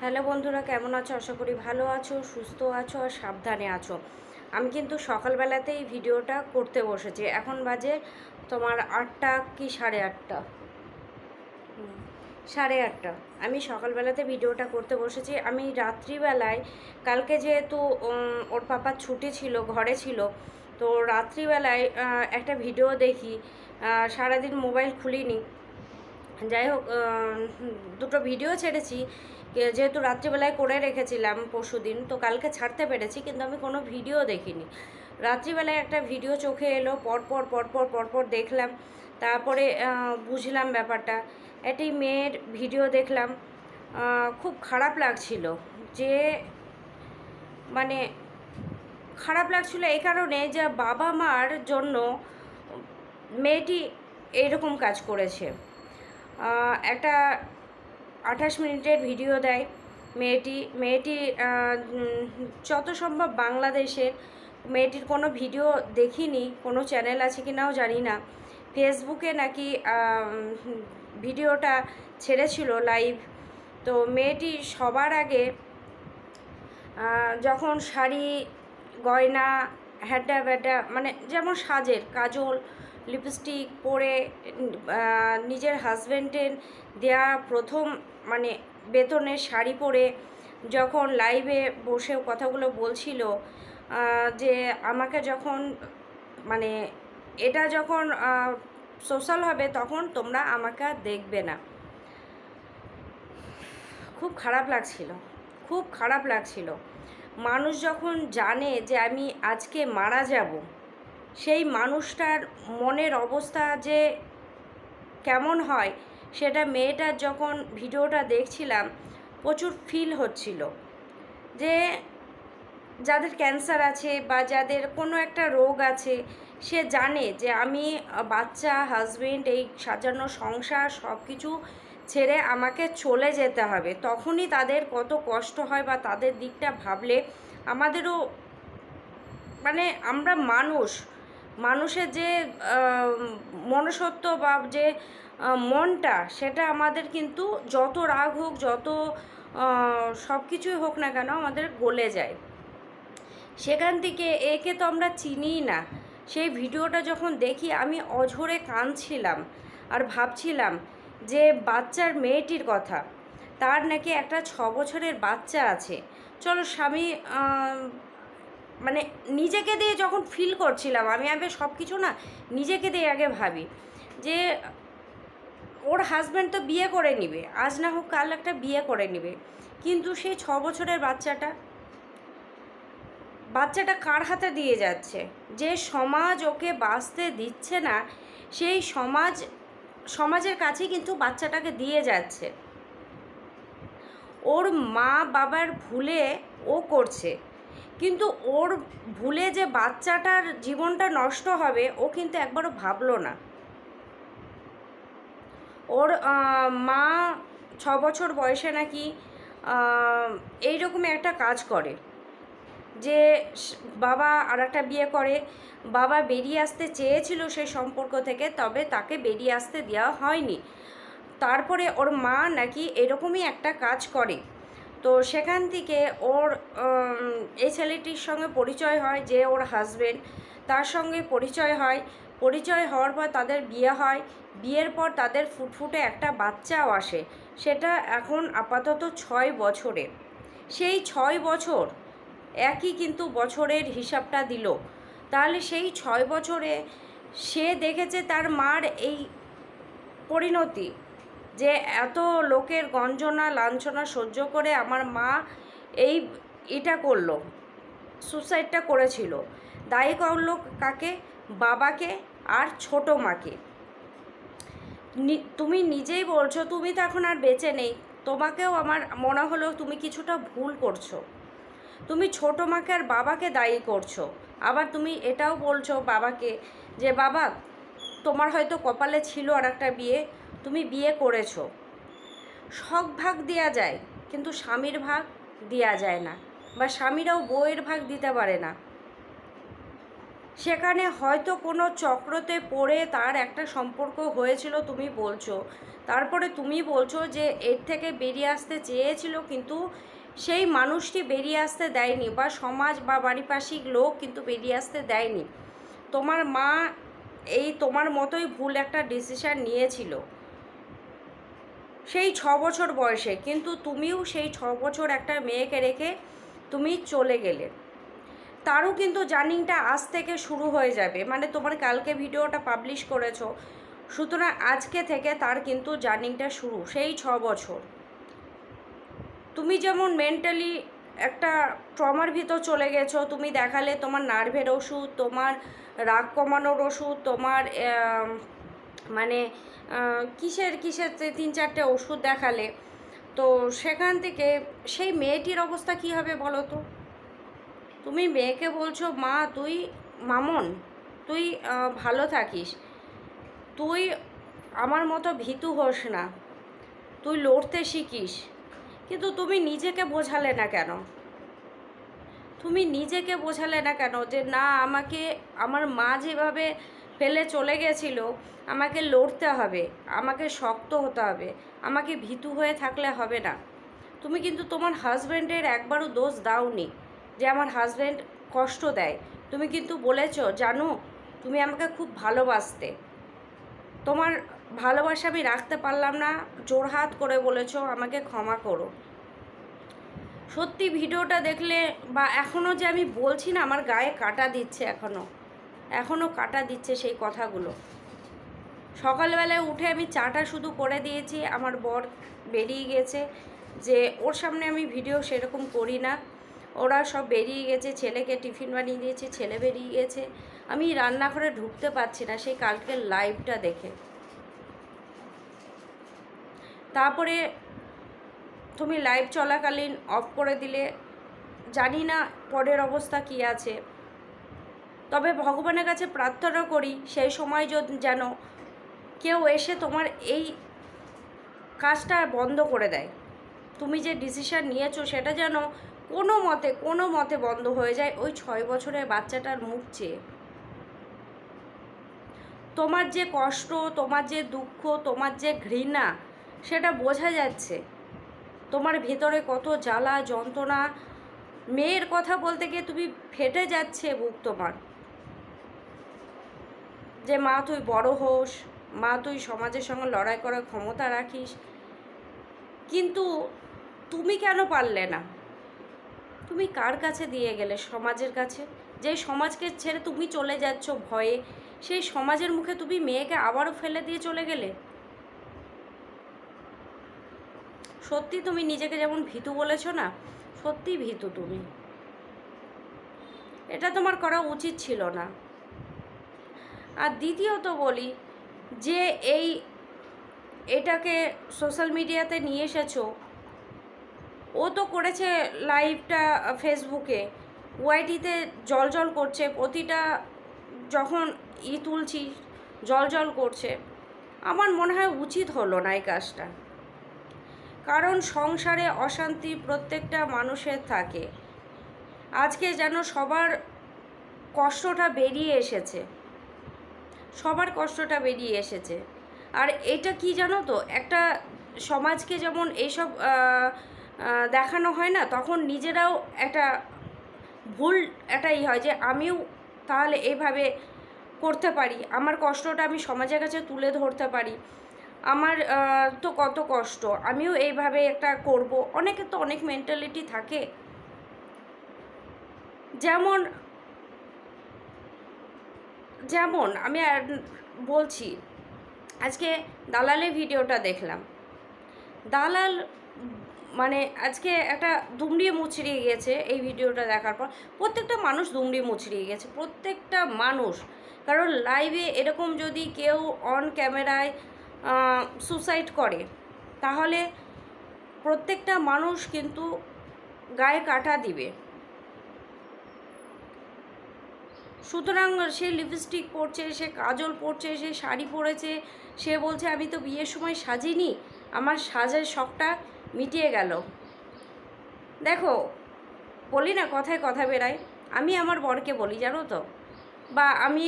Hello বন্ধুরা, কেমন আছো? আশা করি ভালো আছো, সুস্থ আছো আর সাবধানে আছো। আমি কিন্তু সকালবেলাতেই ভিডিওটা করতে বসেছি। এখন বাজে তোমার 8টা কি 8:30। 8:30। আমি সকালবেলাতে ভিডিওটা করতে বসেছি। আমি রাত্রিবেলায় কালকে যেহেতু ওর পাপার ছুটি ছিল, ঘরে ছিল, তো রাত্রিবেলায় একটা ভিডিও দেখি। সারাদিন মোবাইল খুলিনি। যাই হোক, দুটো ভিডিও ছেড়েছি, যেহেতু রাত্রিবেলায় করে রেখেছিলাম পরশুদিন, তো কালকে ছাড়তে পেরেছি, কিন্তু আমি কোনো ভিডিও দেখিনি। রাত্রিবেলায় একটা ভিডিও চোখে এলো, পরপর পরপর পরপর দেখলাম, তারপরে বুঝলাম ব্যাপারটা। একটি মেয়ের ভিডিও দেখলাম, খুব খারাপ লাগছিল। যে মানে খারাপ লাগছিল এই কারণে যে বাবা মার জন্য মেয়েটি এইরকম কাজ করেছে। একটা 28 মিনিটের ভিডিও দেয় মেয়েটি যত সম্ভব বাংলাদেশের। মেয়েটির কোনো ভিডিও দেখিনি, কোনো চ্যানেল আছে কি নাও জানি না। ফেসবুকে নাকি ভিডিওটা ছেড়েছিল লাইভ। তো মেয়েটি সবার আগে যখন শাড়ি, গয়না, হ্যাডা ব্যাডা, মানে যেমন সাজের, কাজল, লিপস্টিক পরে নিজের হাজব্যান্ডের দেয়া প্রথম মানে বেতনের শাড়ি পরে যখন লাইভে বসে কথাগুলো বলছিল, যে আমাকে যখন মানে এটা যখন সোশ্যাল হবে তখন তোমরা আমাকে আর দেখবে না। খুব খারাপ লাগছিল, খুব খারাপ লাগছিল। মানুষ যখন জানে যে আমি আজকে মারা যাব, সেই মানুষটার মনের অবস্থা যে কেমন হয়, সেটা মেয়েটার যখন ভিডিওটা দেখছিলাম প্রচুর ফিল হচ্ছিল। যে যাদের ক্যান্সার আছে বা যাদের কোনো একটা রোগ আছে, সে জানে যে আমি বাচ্চা, হাজবেন্ড, এই সাজানো সংসার সব কিছু ছেড়ে আমাকে চলে যেতে হবে, তখনই তাদের কত কষ্ট হয়। বা তাদের দিকটা ভাবলে আমাদেরও মানে আমরা মানুষের যে মনুষ্যত্ব বা যে মনটা, সেটা আমাদের কিন্তু যত রাগ হোক, যত সব কিছুই হোক না কেন, আমাদের গলে যায়। সেখান থেকে একে তো আমরা চিনিই না। সেই ভিডিওটা যখন দেখি আমি অঝরে কাঁদছিলাম আর ভাবছিলাম যে বাচ্চার মেয়েটির কথা। তার নাকি একটা 6 বছরের বাচ্চা আছে। চলো স্বামী, মানে নিজেকে দিয়ে যখন ফিল করছিলাম আমি আগে সব কিছু না নিজেকে দিয়ে আগে ভাবি যে ওর হাজব্যান্ড তো বিয়ে করে নিবে, আজ না হোক কাল একটা বিয়ে করে নিবে, কিন্তু সেই 6 বছরের বাচ্চাটা কার হাতে দিয়ে যাচ্ছে? যে সমাজ ওকে বাঁচতে দিচ্ছে না, সেই সমাজের কাছেই কিন্তু বাচ্চাটাকে দিয়ে যাচ্ছে। ওর মা বাবার ভুলে ও করছে, কিন্তু ওর ভুলে যে বাচ্চাটার জীবনটা নষ্ট হবে ও কিন্তু একবারও ভাবলো না। ওর মা 6 বছর বয়সে নাকি এইরকমই একটা কাজ করে, যে বাবা আর একটা বিয়ে করে। বাবা বেরিয়ে আসতে চেয়েছিল সেই সম্পর্ক থেকে, তবে তাকে বেরিয়ে আসতে দেওয়া হয়নি। তারপরে ওর মা নাকি এরকমই একটা কাজ করে। তো সেখান থেকে ওর এই ছেলেটির সঙ্গে পরিচয় হয়, যে ওর হাজবেন্ড, তার সঙ্গে পরিচয় হওয়ার পর তাদের বিয়ে হয়। বিয়ের পর তাদের ফুটফুটে একটা বাচ্চাও আসে। সেটা এখন আপাতত 6 বছরের। সেই 6 বছর একই কিন্তু বছরের হিসাবটা দিল। তাহলে সেই 6 বছরে সে দেখেছে তার মার এই পরিণতি, যে এত লোকের গঞ্জনা লাঞ্ছনা সহ্য করে আমার মা এটা করলো, সুসাইডটা করেছিল। দায়ী করলো কাকে? বাবাকে আর ছোট মাকে। তুমি নিজেই বলছো তুমি তো এখন আর বেঁচে নেই, তোমাকেও আমার মনে হলো তুমি কিছুটা ভুল করছো। তুমি ছোট মাকে আর বাবাকে দায়ী করছো। আবার তুমি এটাও বলছো বাবাকে যে বাবা, তোমার হয়তো কপালে ছিল আর একটা বিয়ে, তুমি বিয়ে করেছো। শখ ভাগ দেওয়া যায়, কিন্তু স্বামীর ভাগ দেওয়া যায় না, বা স্বামীরাও বউয়ের ভাগ দিতে পারে না। সেখানে হয়তো কোনো চক্রতে পড়ে তার একটা সম্পর্ক হয়েছিল তুমি বলছো, তারপরে তুমি বলছো যে এর থেকে বেরিয়ে আসতে চেয়েছিল কিন্তু সেই মানুষটি বেরিয়ে আসতে দেয়নি, বা সমাজ বা পারিপার্শ্বিক লোক কিন্তু বেরিয়ে আসতে দেয়নি। তোমার মা এই তোমার মতোই ভুল একটা ডিসিশান নিয়েছিল সেই 6 বছর বয়সে, কিন্তু তুমিও সেই 6 বছর একটা মেয়েকে রেখে তুমি চলে গেলে। তারও কিন্তু জার্নিংটা আজ থেকে শুরু হয়ে যাবে, মানে তোমার কালকে ভিডিওটা পাবলিশ করেছো, সুতরাং আজকে থেকে তার কিন্তু জার্নিংটা শুরু। সেই 6 বছর তুমি যেমন মেন্টালি একটা ট্রমার ভিতর চলে গেছো, তুমি দেখালে তোমার নার্ভের ওষুধ, তোমার রাগ কমানোর ওষুধ, তোমার মানে কিসের 3-4টে ওষুধ দেখালে, তো সেখান থেকে সেই মেয়েটির অবস্থা কী হবে বলো তো? তুমি মেয়েকে বলছো মা তুই মামন তুই ভালো থাকিস, তুই আমার মতো ভীতু হোস না, তুই লড়তে শিখিস, কিন্তু তুমি নিজেকে বোঝালে না কেন? তুমি নিজেকে বোঝালে না কেন যে না আমাকে আমার মা যেভাবে ফেলে চলে গেছিলো আমাকে লড়তে হবে, আমাকে শক্ত হতে হবে, আমাকে ভীতু হয়ে থাকলে হবে না। তুমি কিন্তু তোমার হাজব্যান্ডের একবারও দোষ দাওনি যে আমার হাজব্যান্ড কষ্ট দেয়। তুমি কিন্তু বলেছো জানো তুমি আমাকে খুব ভালোবাসতে, তোমার ভালোবাসা আমি রাখতে পারলাম না, জোড়হাত করে বলেছো আমাকে ক্ষমা করো। সত্যি ভিডিওটা দেখলে বা এখনও যে আমি বলছি না আমার গায়ে কাটা দিচ্ছে, এখনও কাটা দিচ্ছে সেই কথাগুলো। সকালবেলায় উঠে আমি চাটা শুধু করে দিয়েছি, আমার বর বেরিয়ে গেছে, যে ওর সামনে আমি ভিডিও সেরকম করি না, ওরা সব বেরিয়ে গেছে, ছেলেকে টিফিন বানিয়ে দিয়েছে, ছেলে বেরিয়ে গেছে, আমি রান্নাঘরে ঢুকতে পারছি না সেই কালকের লাইভটা দেখে। তারপরে তুমি লাইভ চলাকালীন অফ করে দিলে, জানি না পরের অবস্থা কী আছে, তবে ভগবানের কাছে প্রার্থনা করি সেই সময় যেন কেউ এসে তোমার এই কাজটা বন্ধ করে দেয়। তুমি যে ডিসিশান নিয়েছো সেটা যেন কোনো মতে বন্ধ হয়ে যায় ওই 6 বছরের বাচ্চাটার মুখ চেয়ে। তোমার যে কষ্ট, তোমার যে দুঃখ, তোমার যে ঘৃণা সেটা বোঝা যাচ্ছে, তোমার ভেতরে কত জ্বালা যন্ত্রণা, মেয়ের কথা বলতে গিয়ে তুমি ফেটে যাচ্ছে বুক তোমার, যে মা তুই বড় হোস, মা তুই সমাজের সঙ্গে লড়াই করার ক্ষমতা রাখিস, কিন্তু তুমি কেন পারলে না? তুমি কার কাছে দিয়ে গেলে? সমাজের কাছে। যেই সমাজকে ছেড়ে তুমি চলে যাচ্ছ ভয়ে, সেই সমাজের মুখে তুমি মেয়েকে আবারও ফেলে দিয়ে চলে গেলে। সত্যি তুমি নিজেকে যেমন ভীতু বলেছো না, সত্যি ভীতু তুমি, এটা তোমার করা উচিত ছিল না। আর দ্বিতীয়ত বলি যে এটাকে সোশ্যাল মিডিয়াতে নিয়ে এসেছো, ও তো করেছে লাইভটা ফেসবুকে, ওয়াইটিতে জল করছে, প্রতিটা যখন তুলছি জল করছে। আমার মনে হয় উচিত হলো না এই কাজটা, কারণ সংসারে অশান্তি প্রত্যেকটা মানুষের থাকে। আজকে যেন সবার কষ্টটা বেরিয়ে এসেছে, সবার কষ্টটা বেরিয়ে এসেছে। আর এটা কি জানো তো, একটা সমাজকে যেমন এইসব দেখানো হয় না, তখন নিজেরাও একটা ভুল এটাই হয় যে আমিও তাহলে এইভাবে করতে পারি, আমার কষ্টটা আমি সমাজের কাছে তুলে ধরতে পারি, আমার তো কত কষ্ট, আমিও এইভাবে একটা করব। অনেকে তো অনেক মেন্টালিটি থাকে, যেমন যেমন আমি বলছি, আজকে দালালের ভিডিওটা দেখলাম, দালাল মানে আজকে একটা দুমড়িয়ে মুচড়িয়ে গেছে এই ভিডিওটা দেখার পর। প্রত্যেকটা মানুষ দুমড়িয়ে মুচড়িয়ে গেছে, প্রত্যেকটা মানুষ। কারণ লাইভে এরকম যদি কেউ অন ক্যামেরায় সুসাইড করে তাহলে প্রত্যেকটা মানুষ কিন্তু গায়ে কাটা দিবে। সুতরাং সে লিপস্টিক পরছে, সে কাজল পরছে, সে শাড়ি পরেছে, সে বলছে আমি তো বিয়ের সময় সাজিনি, আমার সাজের শখটা মিটিয়ে গেল। দেখো, বলি না কথায় কথা বেরায়, আমি আমার বরকে বলি জানো তো, বা আমি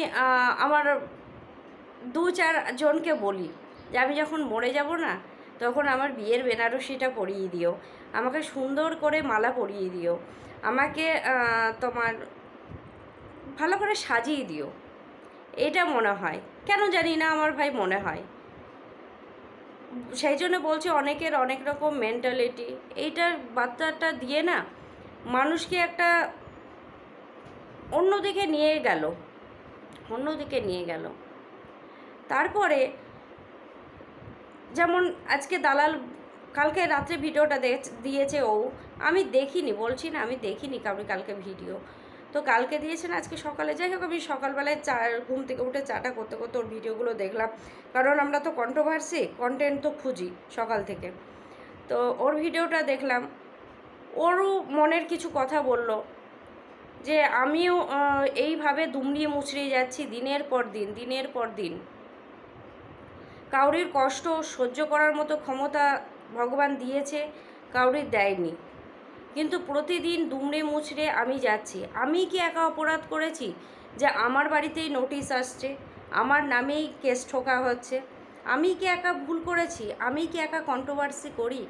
আমার 2-4 জনকে বলি যে আমি যখন মরে যাব না, তখন আমার বিয়ের বেনারসিটা পরিয়ে দিও, আমাকে সুন্দর করে মালা পরিয়ে দিও, আমাকে তোমার ভালো করে সাজিয়ে দিও। এটা মনে হয়, কেন জানি না আমার ভাই মনে হয়। সেই জন্য বলছি অনেকের অনেক রকম মেন্টালিটি। এইটার বার্তাটা দিয়ে না মানুষকে একটা অন্যদিকে নিয়ে গেল, অন্যদিকে নিয়ে গেল। তারপরে যেমন আজকে দালাল কালকে রাত্রে ভিডিওটা দিয়েছে ও, আমি দেখিনি, বলছি না আমি দেখিনি কাউকে কালকে ভিডিও, তো কালকে দিয়েছে না আজকে সকালে। যাই হোক, আমি সকালবেলায় ঘুম থেকে উঠে চাটা করতে করতে ওর ভিডিওগুলো দেখলাম, কারণ আমরা তো কন্ট্রোভার্সি কন্টেন্ট তো খুঁজি সকাল থেকে। তো ওর ভিডিওটা দেখলাম, ওরও মনের কিছু কথা বলল যে আমিও এইভাবে দুমড়িয়ে মুচড়িয়ে যাচ্ছি দিনের পর দিন, দিনের পর দিন। কাউরির কষ্ট সহ্য করার মতো ক্ষমতা ভগবান দিয়েছে, কাউরির দেয়নি, কিন্তু প্রতিদিন দুমড়ে মুচড়ে আমি যাচ্ছি। আমি কি একা অপরাধ করেছি যে আমার বাড়িতেই নোটিশ আসছে, আমার নামেই কেস ঠোকা হচ্ছে? আমি কি একা ভুল করেছি? আমি কি একা কন্ট্রোভার্সি করি?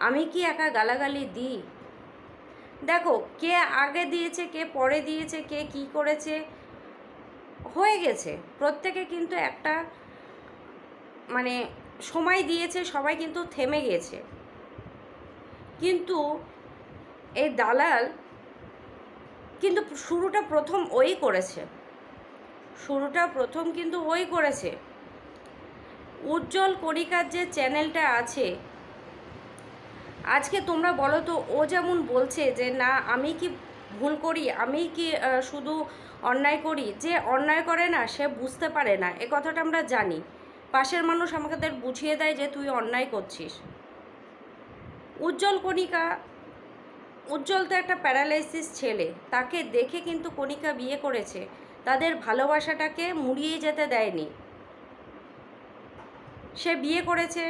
আমি কি একা গালাগালি দিই? দেখো, কে আগে দিয়েছে, কে পরে দিয়েছে, কে কি করেছে, হয়ে গেছে। প্রত্যেকে কিন্তু একটা মানে সময় দিয়েছে, সবাই কিন্তু থেমে গেছে। কিন্তু এই দালাল কিন্তু শুরুটা প্রথম ওই করেছে, শুরুটা প্রথম কিন্তু ওই করেছে। উজ্জ্বল কণিকার যে চ্যানেলটা আছে, আজকে তোমরা বলো তো, ও যেমন বলছে যে না আমি কি ভুল করি, আমি কি শুধু অন্যায় করি, যে অন্যায় করে না সে বুঝতে পারে না, এ কথাটা আমরা জানি। পাশের মানুষ আমাদের বুঝিয়ে দেয় যে তুই অন্যায় করছিস। উজ্জ্বল কণিকা, উজ্জ্বল তো একটা প্যারালাইসিস ছেলে, তাকে দেখে কিন্তু কণিকা বিয়ে করেছে, তাদের ভালোবাসাটাকে মুড়িয়ে যেতে দেয়নি। সে বিয়ে করেছে,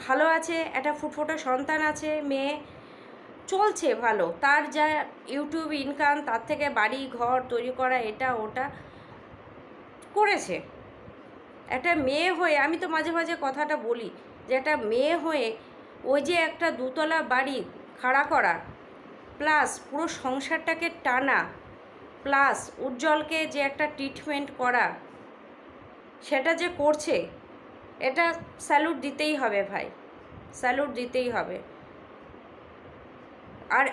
ভালো আছে, একটা ফুটফুটে সন্তান আছে, মেয়ে, চলছে ভালো, তার যা ইউটিউব ইনকাম, তার থেকে বাড়ি ঘর তৈরি করা, এটা ওটা করেছে। একটা মেয়ে হয়ে, আমি তো মাঝে মাঝে কথাটা বলি যে একটা মেয়ে হয়ে ওই যে একটা 2তলা বাড়ি খাড়া করা, প্লাস পুরো সংসারটাকে টানা, প্লাস উজ্জ্বলকে যে একটা ট্রিটমেন্ট করা, সেটা যে করছে, এটা স্যালুট দিতেই হবে ভাই, স্যালুট দিতেই হবে। আর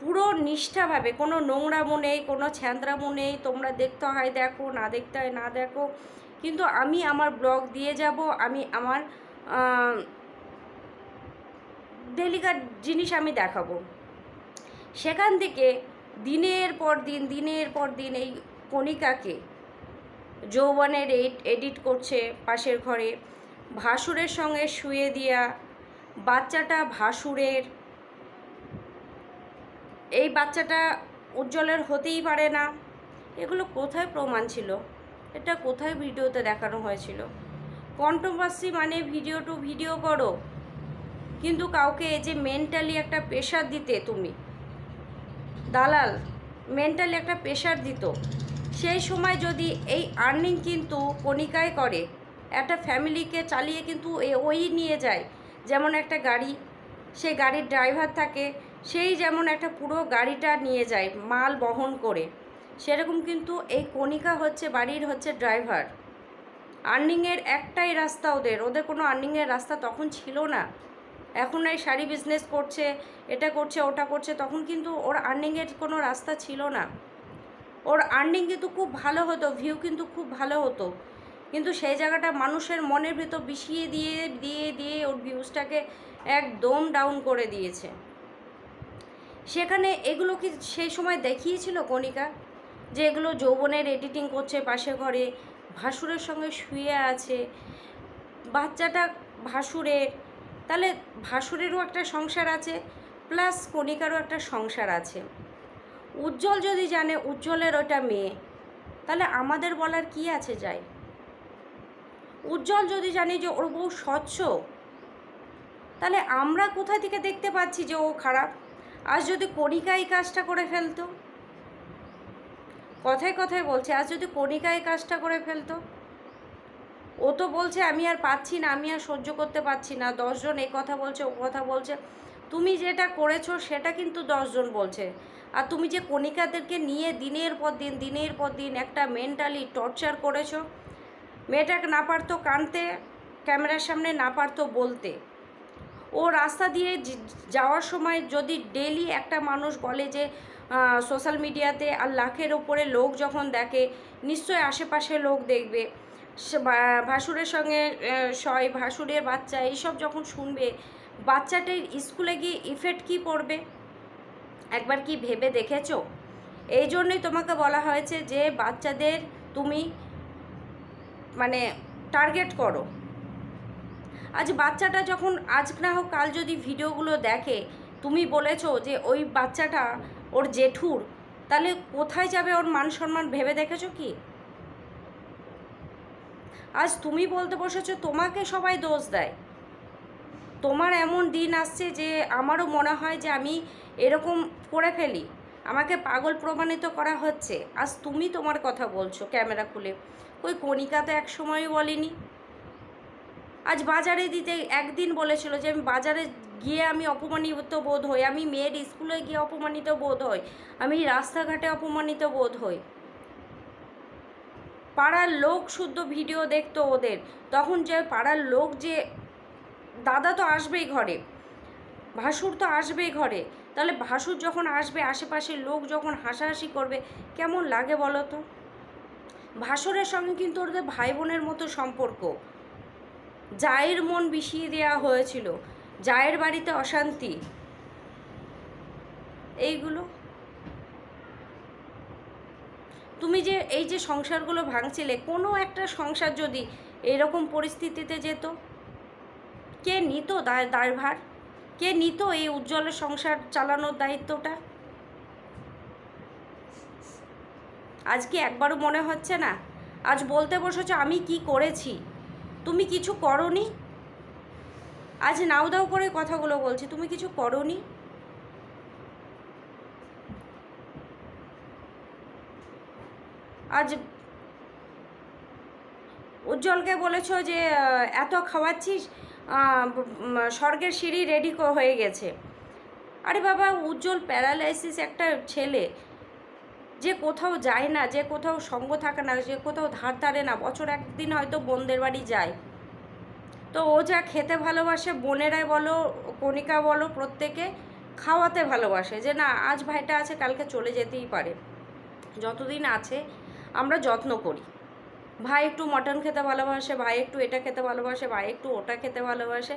পুরো নিষ্ঠাভাবে, কোনো নোংরামো নেই, কোনো ছ্যাঁদরামো নেই, তোমরা দেখতে হয় দেখো, না দেখতে হয় না দেখো, কিন্তু আমি আমার ব্লগ দিয়ে যাব, আমি আমার ডেলিকার জিনিস আমি দেখাবো। সেখান থেকে দিনের পর দিন, দিনের পর দিন এই কণিকাকে যৌবনের এডিট করছে পাশের ঘরে, ভাসুরের সঙ্গে শুয়ে দেওয়া, বাচ্চাটা ভাসুরের, এই বাচ্চাটা উজ্জ্বলের হতেই পারে না। এগুলো কোথায় প্রমাণ ছিল? এটা কোথায় ভিডিওতে দেখানো হয়েছিল? কন্ট্রোভার্সি মানে ভিডিও টু ভিডিও করো, কিন্তু কাউকে এই যে মেন্টালি একটা প্রেশার দিতে, তুমি দালাল মেন্টালি একটা প্রেশার দিত, সেই সময় যদি এই আর্নিং কিন্তু কণিকায় করে, একটা ফ্যামিলিকে চালিয়ে কিন্তু ওই নিয়ে যায়। যেমন একটা গাড়ি, সেই গাড়ির ড্রাইভার থাকে, সেই যেমন একটা পুরো গাড়িটা নিয়ে যায় মাল বহন করে, সেরকম কিন্তু এই কণিকা হচ্ছে বাড়ির হচ্ছে ড্রাইভার। আর্নিংয়ের একটাই রাস্তা ওদের, ওদের কোনো আর্নিংয়ের রাস্তা তখন ছিল না। এখন এই শাড়ি বিজনেস করছে, এটা করছে ওটা করছে, তখন কিন্তু ওর আর্নিংয়ের কোনো রাস্তা ছিল না। ওর আর্নিং কিন্তু খুব ভালো হতো, ভিউ কিন্তু খুব ভালো হতো, কিন্তু সেই জায়গাটা মানুষের মনের ভেতর বিষিয়ে দিয়ে দিয়ে দিয়ে ওর ভিউজটাকে একদম ডাউন করে দিয়েছে। সেখানে এগুলো কি সেই সময় দেখিয়েছিল কণিকা যে এগুলো যৌবনের এডিটিং করছে, পাশে ঘরে ভাসুরের সঙ্গে শুয়ে আছে, বাচ্চাটা ভাসুরের, তাহলে ভাসুরেরও একটা সংসার আছে, প্লাস কণিকারও একটা সংসার আছে। উজ্জ্বল যদি জানে উজ্জ্বলের ওটা মেয়ে, তাহলে আমাদের বলার কি আছে যায়? উজ্জ্বল যদি জানে যে ওর বউ স্বচ্ছ, তাহলে আমরা কোথা থেকে দেখতে পাচ্ছি যে ও খারাপ? আজ যদি কণিকা এই কাজটা করে ফেলতো, কথায় কথায় বলছে। আজ যদি কণিকা এই কাজটা করে ফেলতো, ও তো বলছে আমি আর পাচ্ছি না, আমি আর সহ্য করতে পারছি না, 10জন এই কথা বলছে ও কথা বলছে। তুমি যেটা করেছো সেটা কিন্তু 10জন বলছে। আর তুমি যে কণিকাদেরকে নিয়ে দিনের পর দিন একটা মেন্টালি টর্চার করেছো। মেয়েটা না পারতো কাঁদতে, ক্যামেরার সামনে না পারতো বলতে। ও রাস্তা দিয়ে যাওয়ার সময় যদি ডেলি একটা মানুষ বলে যে সোশ্যাল মিডিয়াতে, আর লাখের ওপরে লোক যখন দেখে, নিশ্চয়ই আশেপাশে লোক দেখবে, ভাসুরের সঙ্গে শয়, ভাসুরের বাচ্চা, এইসব যখন শুনবে, বাচ্চাটির স্কুলে গিয়ে ইফেক্ট কী পড়বে একবার কি ভেবে দেখেছো? এই জন্যই তোমাকে বলা হয়েছে যে বাচ্চাদের তুমি মানে টার্গেট করো। আজ বাচ্চাটা যখন আজ না হোক কাল যদি ভিডিওগুলো দেখে, তুমি বলেছো যে ওই বাচ্চাটা ওর জেঠুর, তাহলে কোথায় যাবে ওর মান সম্মান ভেবে দেখেছো কি? আজ তুমি বলতে বসেছো, তোমাকে সবাই দোষ দেয়। তোমার এমন দিন আসছে যে আমারও মনে হয় যে আমি এরকম করে ফেলি, আমাকে পাগল প্রমাণিত করা হচ্ছে। আজ তুমি তোমার কথা বলছো ক্যামেরা খুলে, ওই কণিকা তো এক সময়ও বলেনি। আজ বাজারে দিতে একদিন বলেছিল যে আমি বাজারে গিয়ে আমি অপমানিত বোধ হই, আমি মেয়ের স্কুলে গিয়ে অপমানিত বোধ হই, আমি রাস্তাঘাটে অপমানিত বোধ হই। পাড়ার লোক শুদ্ধ ভিডিও দেখতো ওদের, তখন যে পাড়ার লোক যে দাদা তো আসবেই ঘরে, ভাসুর তো আসবেই ঘরে, তাহলে ভাসুর যখন আসবে, আশেপাশের লোক যখন হাসাহাসি করবে, কেমন লাগে বলো তো? ভাসুরের সঙ্গে কিন্তু ওদের ভাই বোনের মতো সম্পর্ক। জায়ের মন বিষিয়ে দেওয়া হয়েছিল, জায়ের বাড়িতে অশান্তি, এইগুলো। তুমি যে এই যে সংসারগুলো ভাঙছিলে, কোনো একটা সংসার যদি এরকম পরিস্থিতিতে যেত, কে নিত দায়ভার? কে নিত এই উজ্জ্বলের সংসার চালানোর দায়িত্বটা? আজকে একবারও মনে হচ্ছে না? আজ বলতে বসেছো আমি কি করেছি, তুমি কিছু করোনি। আজ নাও দাও করে কথাগুলো বলছি, তুমি কিছু করোনি। আজ উজ্জ্বলকে বলেছো যে এত খাওয়াচ্ছিস, স্বর্গের সিঁড়ি রেডি হয়ে গেছে। আরে বাবা, উজ্জ্বল প্যারালাইসিস একটা ছেলে, যে কোথাও যায় না, যে কোথাও সঙ্গ থাকে না, যে কোথাও ধার ধারে না, বছর একদিন হয়তো বোনদের বাড়ি যায়। তো ও যা খেতে ভালোবাসে, বোনেরাই বলো, কণিকা বলো, প্রত্যেকে খাওয়াতে ভালোবাসে, যে না আজ ভাইটা আছে কালকে চলে যেতেই পারে, যতদিন আছে আমরা যত্ন করি। ভাই একটু মটন খেতে ভালোবাসে, ভাই একটু এটা খেতে ভালোবাসে, ভাই একটু ওটা খেতে ভালোবাসে,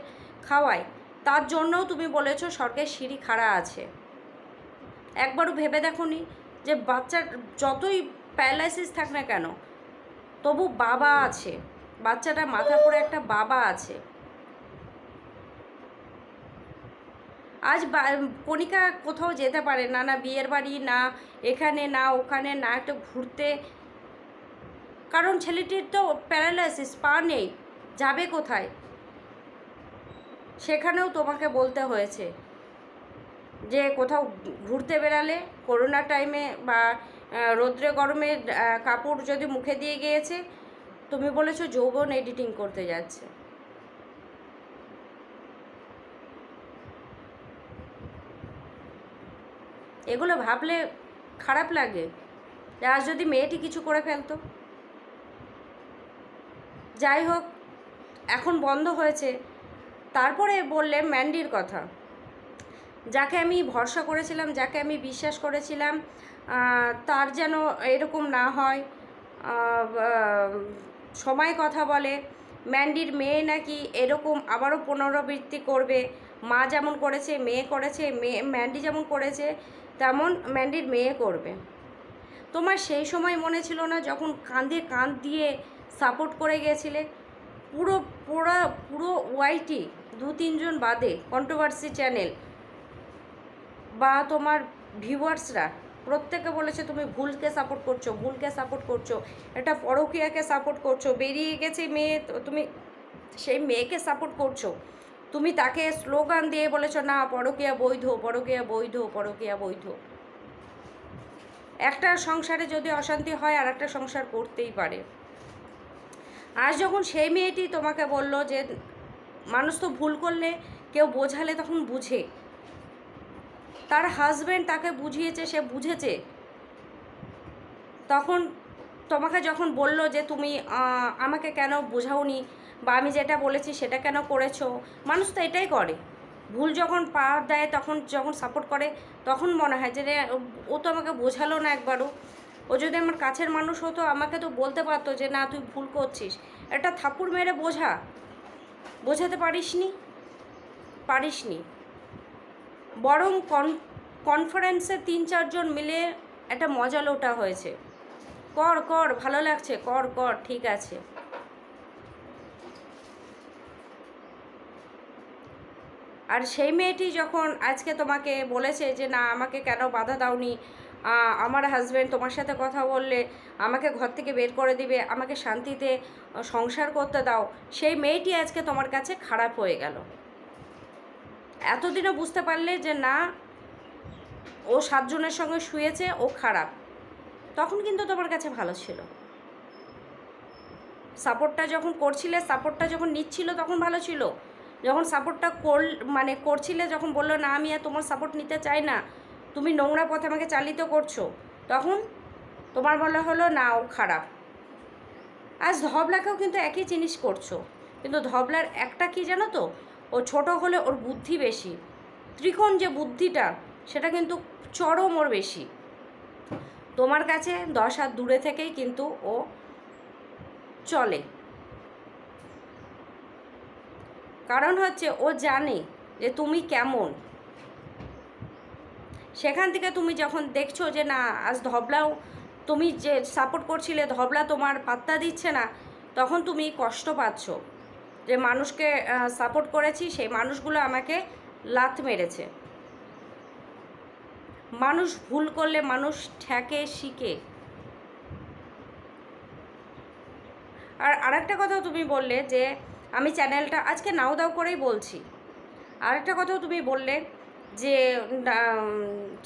খাওয়ায়। তার জন্যও তুমি বলেছো স্বর্গের সিঁড়ি খাড়া আছে। একবারও ভেবে দেখোনি যে বাচ্চার যতই প্যারালাইসিস থাক না কেন, তবু বাবা আছে, বাচ্চাটা মাথার করে একটা বাবা আছে। আজ কণিকা কোথাও যেতে পারে না, না বিয়ের বাড়ি, না এখানে, না ওখানে, না একটু ঘুরতে, কারণ ছেলেটির তো প্যারালাইসিস, পা নেই, যাবে কোথায়? সেখানেও তোমাকে বলতে হয়েছে যে কোথাও ঘুরতে বেরালে, করোনা টাইমে বা রৌদ্রে গরমে কাপড় যদি মুখে দিয়ে গিয়েছে, তুমি বলেছো যৌবন এডিটিং করতে যাচ্ছে। এগুলো ভাবলে খারাপ লাগে যে আজ যদি মেয়েটি কিছু করে ফেলতো। যাই হোক, এখন বন্ধ হয়েছে। তারপরে বললে ম্যান্ডির কথা, যাকে আমি ভরসা করেছিলাম, যাকে আমি বিশ্বাস করেছিলাম, তার যেন এরকম না হয়। সময় কথা বলে ম্যান্ডির মেয়ে নাকি এরকম আবারও পুনরাবৃত্তি করবে, মা যেমন করেছে মেয়ে করেছে, ম্যান্ডি যেমন করেছে তেমন ম্যান্ডির মেয়ে করবে। তোমার সেই সময় মনে ছিল না যখন কাঁধে কাঁধ দিয়ে সাপোর্ট করে গেছিলে? পুরো পুরো পুরো ওয়াইটি 2-3 জন বাদে কন্ট্রোভার্সি চ্যানেল বা তোমার ভিউয়ার্সরা প্রত্যেকে বলেছে তুমি ভুলকে সাপোর্ট করছো, ভুলকে সাপোর্ট করছো, এটা পরকীয়াকে সাপোর্ট করছো, বেরিয়ে গেছে মেয়ে, তুমি সেই মেয়েকে সাপোর্ট করছো। তুমি তাকে স্লোগান দিয়ে বলেছো না পরকীয়া বৈধ, পরকীয়া বৈধ, পরকীয়া বৈধ। একটা সংসারে যদি অশান্তি হয় আর একটা সংসার করতেই পারে। আজ যখন সেই মেয়েটি তোমাকে বলল যে মানুষ তো ভুল করলে কেউ বোঝালে তখন বুঝে, তার হাজব্যান্ড তাকে বুঝিয়েছে, সে বুঝেছে, তখন তোমাকে যখন বলল যে তুমি আমাকে কেন বোঝাওনি বা আমি যেটা বলেছি সেটা কেন করেছো, মানুষ তো এটাই করে। ভুল যখন পা দেয় তখন যখন সাপোর্ট করে তখন মনে হয় যে ও তো আমাকে বোঝালো না একবারও। ও যদি আমার কাছের মানুষ হতো আমাকে তো বলতে পারতো যে না তুই ভুল করছিস। একটা থাপ্পড় মেরে বোঝাতে পারিসনি। বরং কনফারেন্সে 3-4 জন মিলে একটা মজা লোটা হয়েছে, কর ভালো লাগছে, কর ঠিক আছে। আর সেই মেয়েটি যখন আজকে তোমাকে বলেছে যে না আমাকে কেন বাধা দাওনি, আমার হাজব্যান্ড তোমার সাথে কথা বললে আমাকে ঘর থেকে বের করে দিবে, আমাকে শান্তিতে সংসার করতে দাও, সেই মেয়েটি আজকে তোমার কাছে খারাপ হয়ে গেল। এতদিনও বুঝতে পারলে যে না ও 7 জনের সঙ্গে শুয়েছে, ও খারাপ, তখন কিন্তু তোমার কাছে ভালো ছিল। সাপোর্টটা যখন করছিলে, সাপোর্টটা যখন নিচ্ছিল তখন ভালো ছিল। যখন সাপোর্টটা করছিলে, যখন বললো না আমি আর তোমার সাপোর্ট নিতে চাই না, তুমি নোংরা পথে আমাকে চালিত করছো, তখন তোমার বলা হলো না ও খারাপ। আজ ধবলাকেও কিন্তু একই জিনিস করছো, কিন্তু ধবলার একটা কি জানো তো, ও ছোট হলে ওর বুদ্ধি বেশি, ত্রিকোণ যে বুদ্ধিটা সেটা কিন্তু চরম ওর বেশি। তোমার কাছে 10 হাত দূরে থেকেই কিন্তু ও চলে, কারণ হচ্ছে ও জানে যে তুমি কেমন। সেখান থেকে তুমি যখন দেখছো যে না আজ ধবলাও, তুমি যে সাপোর্ট করছিলে ধবলা তোমার পাত্তা দিচ্ছে না, তখন তুমি কষ্ট পাচ্ছ যে মানুষকে সাপোর্ট করেছি সেই মানুষগুলো আমাকে লাথ মেরেছে। মানুষ ভুল করলে মানুষ ঠেকে শিখে। আর আরেকটা কথাও তুমি বললে যে আমি চ্যানেলটা আজকে নাও দাও করেই বলছি, আরেকটা কথাও তুমি বললে যে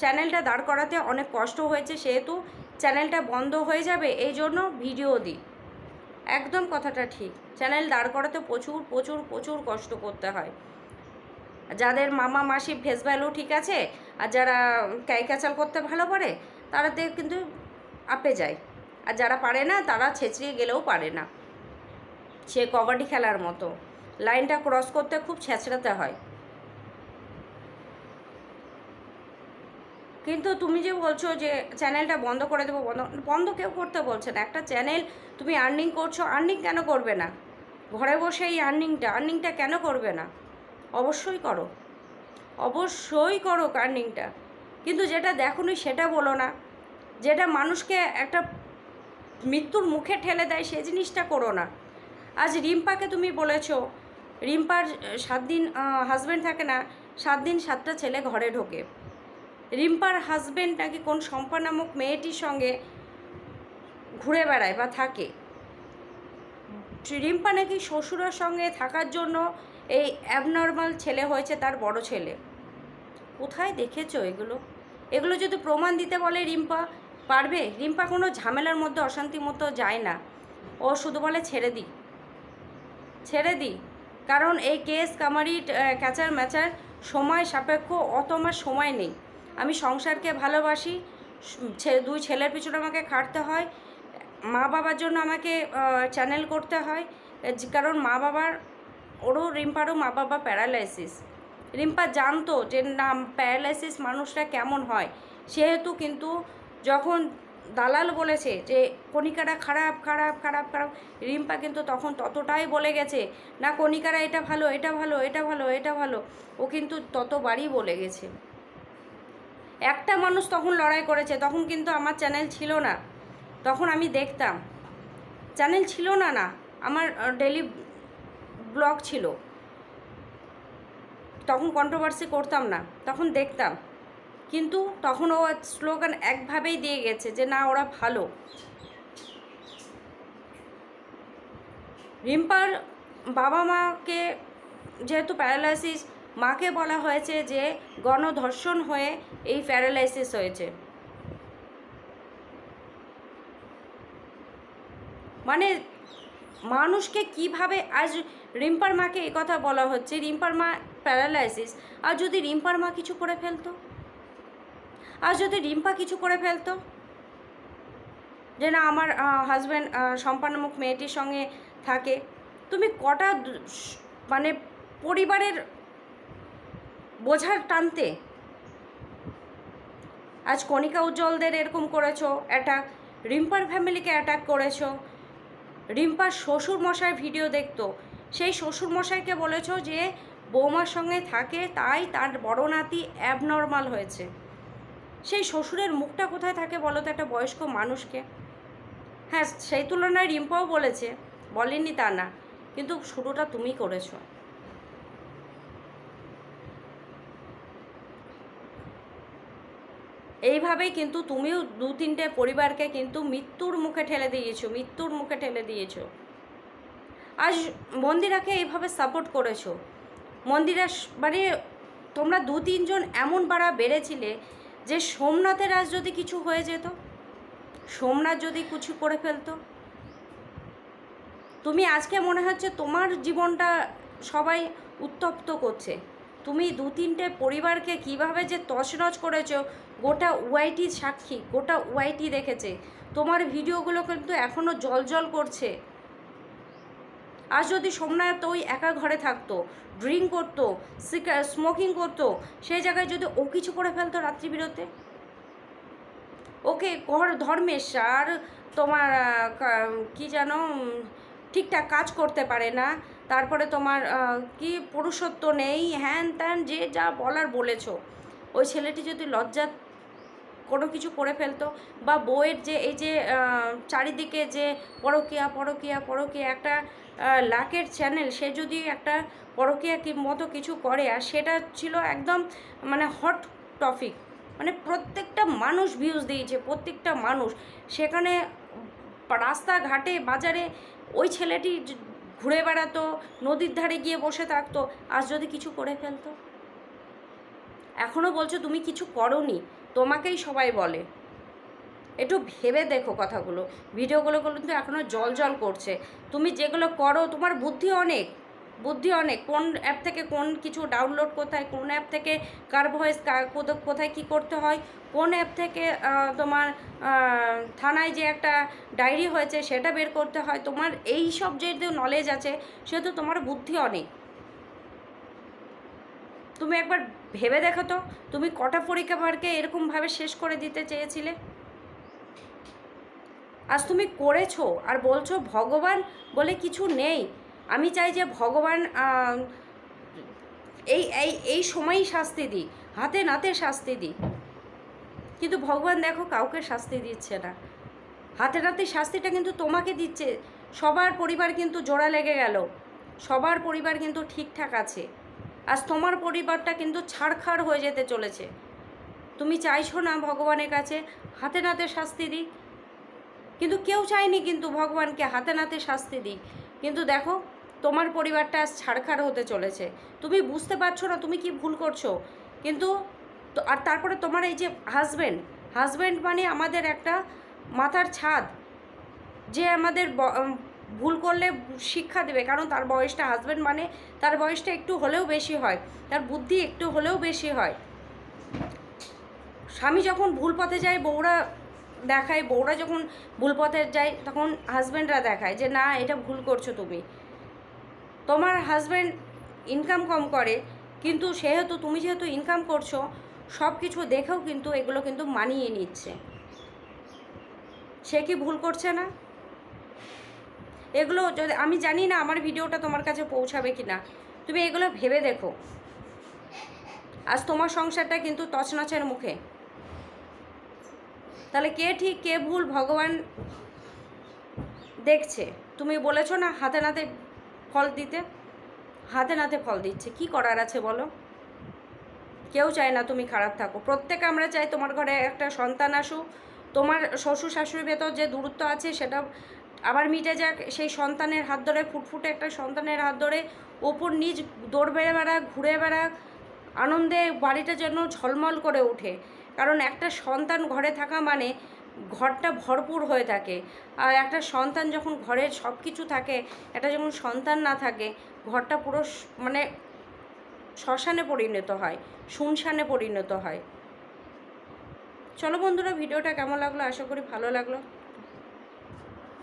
চ্যানেলটা দাঁড় করাতে অনেক কষ্ট হয়েছে, সেহেতু চ্যানেলটা বন্ধ হয়ে যাবে এই জন্য ভিডিও দিই। একদম কথাটা ঠিক, চ্যানেল দাঁড় করাতে প্রচুর প্রচুর প্রচুর কষ্ট করতে হয়। যাদের মামা মাসি ফেস ভ্যালু ঠিক আছে আর যারা ক্যাচাল করতে ভালো পারে তারাতে কিন্তু আপে যায়, আর যারা পারে না তারা ছেঁচড়িয়ে গেলেও পারে না। সে কবাডি খেলার মতো লাইনটা ক্রস করতে খুব ছেঁচড়াতে হয়। কিন্তু তুমি যে বলছো যে চ্যানেলটা বন্ধ করে দেবো, বন্ধ কেউ করতে বলছে না। একটা চ্যানেল তুমি আর্নিং করছো, আর্নিং কেন করবে না? ঘরে বসে এই আর্নিংটা কেন করবে না? অবশ্যই করো আর্নিংটা, কিন্তু যেটা দেখোনি সেটা বলো না, যেটা মানুষকে একটা মৃত্যুর মুখে ঠেলে দেয় সে জিনিসটা করো না। আজ রিম্পাকে তুমি বলেছো রিম্পার 7 দিন হাজব্যান্ড থাকে না, 7 দিন 7টা ছেলে ঘরে ঢোকে। রিম্পার হাজব্যান্ড নাকি কোন শম্পা নামক মেয়েটির সঙ্গে ঘুরে বেড়ায় বা থাকে। রিম্পা নাকি শ্বশুরের সঙ্গে থাকার জন্য এই অ্যাবনর্মাল ছেলে হয়েছে, তার বড় ছেলে। কোথায় দেখেছো এগুলো যদি প্রমাণ দিতে বলে রিম্পা পারবে? রিম্পা কোনো ঝামেলার মধ্যে অশান্তির মতো যায় না, ও শুধু বলে ছেড়ে দিই, কারণ এই কেস কামারি ক্যাচার ম্যাচার সময় সাপেক্ষ, অত আমার সময় নেই। আমি সংসারকে ভালোবাসি, 2 ছেলের পিছনে আমাকে খাটতে হয়, মা বাবার জন্য আমাকে চ্যানেল করতে হয়, কারণ রিম্পারও মা বাবা প্যারালাইসিস। রিম্পা জানতো যে না প্যারালাইসিস মানুষটা কেমন হয়, সেহেতু কিন্তু যখন দালাল বলেছে যে কণিকারা খারাপ, রিম্পা কিন্তু তখন ততটাই বলে গেছে না কণিকারা এটা ভালো, ও কিন্তু ততবারই বলে গেছে। একটা মানুষ তখন লড়াই করেছে, তখন কিন্তু আমার চ্যানেল ছিল না, তখন আমি দেখতাম। চ্যানেল ছিল না, আমার ডেলি ব্লগ ছিল, তখন কন্ট্রোভার্সি করতাম না, তখন দেখতাম। কিন্তু তখন ও স্লোগান একভাবেই দিয়ে গেছে যে না ওরা ভালো। রিম্পার বাবা মাকে যেহেতু প্যারালাইসিস, মাকে বলা হয়েছে যে গণধর্ষণ হয়ে এই প্যারালাইসিস হয়েছে। মানে মানুষকে কিভাবে, আজ রিম্পার মাকে কথা বলা হচ্ছে, রিম্পার মা প্যারালাইসিস, আর যদি রিম্পার মা কিছু করে ফেলতো, আর যদি রিম্পা কিছু করে ফেলতো, যে না আমার হাজব্যান্ড সম্পান্নমুখ মেয়েটির সঙ্গে থাকে, তুমি কটা মানে পরিবারের বোঝার টানতে। আজ কণিকা উজ্জ্বলদের এরকম করেছো অ্যাটাক, রিম্পার ফ্যামিলিকে অ্যাটাক করেছো, রিম্পার শ্বশুর মশাই ভিডিও দেখতো, সেই শ্বশুর মশাইকে বলেছো যে বৌমার সঙ্গে থাকে তাই তার বড় নাতি অ্যাবনর্মাল হয়েছে। সেই শ্বশুরের মুখটা কোথায় থাকে বলো তো একটা বয়স্ক মানুষকে? হ্যাঁ, সেই তুলনায় রিম্পাও বলেছে, বলেনি তা না, কিন্তু শুরুটা তুমি করেছো। এইভাবেই কিন্তু তুমিও 2-3টে পরিবারকে কিন্তু মৃত্যুর মুখে ঠেলে দিয়েছো, মৃত্যুর মুখে ঠেলে দিয়েছো। আজ মন্দিরাকে এইভাবে সাপোর্ট করেছো। মন্দিরা মানে তোমরা 2-3 জন এমন বাড়া বেড়েছিলে যে সোমনাথের আজ যদি কিছু হয়ে যেত, সোমনাথ যদি কিছু করে ফেলতো, তুমি আজকে মনে হচ্ছে তোমার জীবনটা সবাই উত্তপ্ত করছে। তুমি 2-3টে পরিবারকে কিভাবে যে তছনছ করেছো, গোটা ওয়াইটি সাক্ষী, গোটা ওয়াইটি দেখেছে। তোমার ভিডিওগুলো কিন্তু এখনও জল করছে। আজ যদি সোমনাথ ওই একা ঘরে থাকতো, ড্রিঙ্ক করতো, স্মোকিং করতো, সেই জায়গায় যদি ও কিছু করে ফেলতো রাত্রি বিরতে, ওকে ধর্মেশ আর তোমার কি যেন ঠিকঠাক কাজ করতে পারে না, তারপরে তোমার কি পুরুষত্ব নেই, হ্যান ত্যান যে যা বলার বলেছো, ওই ছেলেটি যদি লজ্জা কোনো কিছু করে ফেলতো, বা বউয়ের যে এই যে চারিদিকে যে পরকীয়া পরকীয়া পরকীয়া একটা লাকের চ্যানেল, সে যদি একটা পরকীয়া মতো কিছু করে, আর সেটা ছিল একদম মানে হট টপিক, মানে প্রত্যেকটা মানুষ ভিউজ দিয়েছে, প্রত্যেকটা মানুষ সেখানে রাস্তাঘাটে বাজারে ওই ছেলেটি ঘুরে বেড়াতো, নদীর ধারে গিয়ে বসে থাকতো। আজ যদি কিছু করে ফেলতো, এখনও বলছো তুমি কিছু করোনি, তোমাকেই সবাই বলে। একটু ভেবে দেখো কথাগুলো, ভিডিওগুলো কিন্তু এখনও জল করছে। তুমি যেগুলো করো, তোমার বুদ্ধি অনেক, বুদ্ধি অনেক, কোন অ্যাপ থেকে কোন কিছু ডাউনলোড কোথায়, কোন অ্যাপ থেকে কার ভয়েস কোথায় কি করতে হয়, কোন অ্যাপ থেকে তোমার থানায় যে একটা ডায়েরি হয়েছে সেটা বের করতে হয়, তোমার এই সব যেহেতু নলেজ আছে সেহেতু তোমার বুদ্ধি অনেক। তুমি একবার ভেবে দেখো তো, তুমি কটা পরীক্ষাভারকে এরকমভাবে শেষ করে দিতে চেয়েছিলে, আজ তুমি করেছো, আর বলছো ভগবান বলে কিছু নেই। আমি চাই যে ভগবান এই এই এই সময়ই শাস্তি দিই, হাতে নাতে শাস্তি দিই, কিন্তু ভগবান দেখো কাউকে শাস্তি দিচ্ছে না। হাতে নাতে শাস্তিটা কিন্তু তোমাকে দিচ্ছে। সবার পরিবার কিন্তু জোড়া লেগে গেল, সবার পরিবার কিন্তু ঠিকঠাক আছে, আজ তোমার পরিবারটা কিন্তু ছাড়খাড় হয়ে যেতে চলেছে। তুমি চাইছো না ভগবানের কাছে হাতে নাতে শাস্তি দিই, কিন্তু কেউ চায়নি কিন্তু ভগবানকে হাতে নাতে শাস্তি দিই, কিন্তু দেখো তোমার পরিবারটা আজ ছাড়খাড় হতে চলেছে। তুমি বুঝতে পারছো না তুমি কি ভুল করছো, কিন্তু আর তারপরে তোমার এই যে হাজব্যান্ড মানে আমাদের একটা মাথার ছাদ, যে আমাদের ভুল করলে শিক্ষা দেবে, কারণ তার বয়সটা, হাজব্যান্ড মানে তার বয়সটা একটু হলেও বেশি হয়, তার বুদ্ধি একটু হলেও বেশি হয়। স্বামী যখন ভুল পথে যায় বউরা দেখায়, বউরা যখন ভুল পথে যায় তখন হাজব্যান্ডরা দেখায় যে না এটা ভুল করছো তুমি। তোমার হাজব্যান্ড ইনকাম কম করে, কিন্তু সেহেতু তুমি যেহেতু ইনকাম করছো, সব কিছু দেখেও কিন্তু এগুলো কিন্তু মানিয়ে নিচ্ছে। সে কি ভুল করছে না? এগুলো যদি, আমি জানি না আমার ভিডিওটা তোমার কাছে পৌঁছাবে কি না, তুমি এগুলো ভেবে দেখো। আজ তোমার সংসারটা কিন্তু তছনছের মুখে। তাহলে কে ঠিক কে ভুল ভগবান দেখছে। তুমি বলেছো না হাতে নাতে ফল দিতে, হাতে নাতে ফল দিচ্ছে, কি করার আছে বলো? কেউ চায় না তুমি খারাপ থাকো, প্রত্যেকে আমরা চাই তোমার ঘরে একটা সন্তান আসুক, তোমার শ্বশুর শাশুড়ির ভেতর যে দূরত্ব আছে সেটা আবার মিটে যাক, সেই সন্তানের হাত ধরে, ফুটফুটে একটা সন্তানের হাত ধরে ওপর নিচ দৌড় বেড়াক, ঘুরে বেড়াক, আনন্দে বাড়িটা যেন ঝলমল করে ওঠে। কারণ একটা সন্তান ঘরে থাকা মানে ঘরটা ভরপুর হয়ে থাকে। আর একটা সন্তান যখন ঘরের সব কিছু থাকে, একটা যখন সন্তান না থাকে, ঘরটা পুরো মানে শ্মশানে পরিণত হয়, শুনশানে পরিণত হয়। চলো বন্ধুরা, ভিডিওটা কেমন লাগলো, আশা করি ভালো লাগলো।